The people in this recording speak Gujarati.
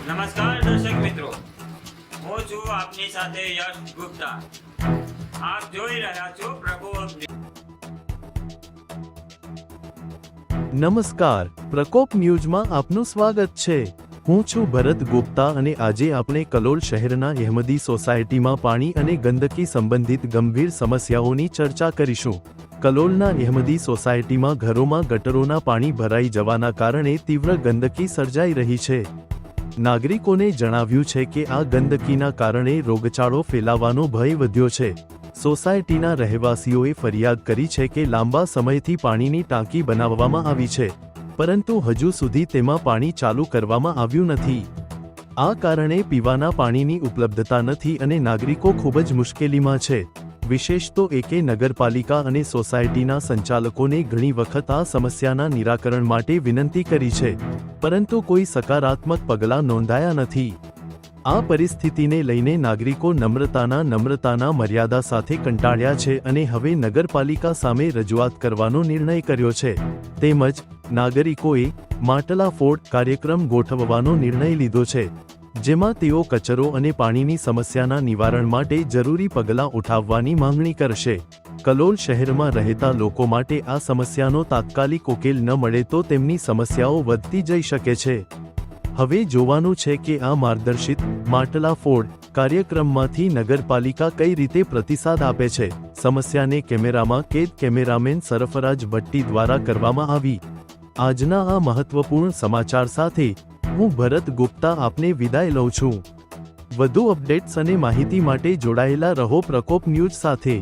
નમસ્કાર દર્શક મિત્રો, હું છું આપની સાથે યશ ગુપ્તા। આપ જોઈ રહ્યા છો પ્રકોપ નમસ્કાર, પ્રકોપ ન્યૂઝમાં આપનું સ્વાગત છે। હું છું ભરત ગુપ્તા અને આજે આપણે કલોલ શહેરના અહેમદી સોસાયટીમાં પાણી અને ગંદકી સંબંધિત ગંભીર સમસ્યાઓની ચર્ચા કરીશું। કલોલના અહેમદી સોસાયટીમાં ઘરોમાં ગટરોના પાણી ભરાઈ જવાના કારણે તીવ્ર ગંદકી સર્જાઈ રહી છે। નાગરિકોને જણાવ્યું છે કે આ ગંદકીના કારણે રોગચાળો ફેલાવાનો ભય વધ્યો છે। સોસાયટીના રહેવાસીઓએ ફરિયાદ કરી છે કે લાંબા સમયથી પાણીની ટાંકી બનાવવામાં આવી છે, પરંતુ હજુ સુધી તેમાં પાણી ચાલુ કરવામાં આવ્યું નથી। આ કારણે પીવાના પાણીની ઉપલબ્ધતા નથી અને નાગરિકો ખૂબ જ મુશ્કેલીમાં છે। વિશેષ તો એકે નગરપાલિકા અને સોસાયટીના સંચાલકોને ઘણી વખત આ સમસ્યાના નિરાકરણ માટે વિનંતી કરી છે, પરંતુ કોઈ સકારાત્મક પગલાં નોંધાયા નથી। આ પરિસ્થિતિને લઈને નાગરિકો નમ્રતાના મર્યાદા સાથે કંટાળ્યા છે અને હવે નગરપાલિકા સામે રજૂઆત કરવાનો નિર્ણય કર્યો છે। તેમજ નાગરિકોએ માટલા ફોડ કાર્યક્રમ ગોઠવવાનો નિર્ણય લીધો છે, જેમાં તેઓ કચરો અને પાણીની સમસ્યાના નિવારણ માટે જરૂરી પગલાં ઉઠાવવાની માંગણી કરશે। કલોલ શહેરમાં રહેતા લોકો માટે આ સમસ્યાનો તાત્કાલિક ઉકેલ ન મળે તો તેમની સમસ્યાઓ વધતી જઈ શકે છે। હવે જોવાનું છે કે આ માર્ગદર્શિત માટલા ફોડ કાર્યક્રમમાંથી નગરપાલિકા કઈ રીતે પ્રતિસાદ આપે છે। સમસ્યાને કેમેરામાં કેદ કેમેરામેન સરફરાજ ભટ્ટી દ્વારા કરવામાં આવી। આજના આ મહત્વપૂર્ણ સમાચાર સાથે હું ભરત ગુપ્તા આપને વિદાય લઉં છું। વધુ અપડેટ્સ અને માહિતી માટે જોડાયેલા રહો પ્રકોપ ન્યૂઝ સાથે।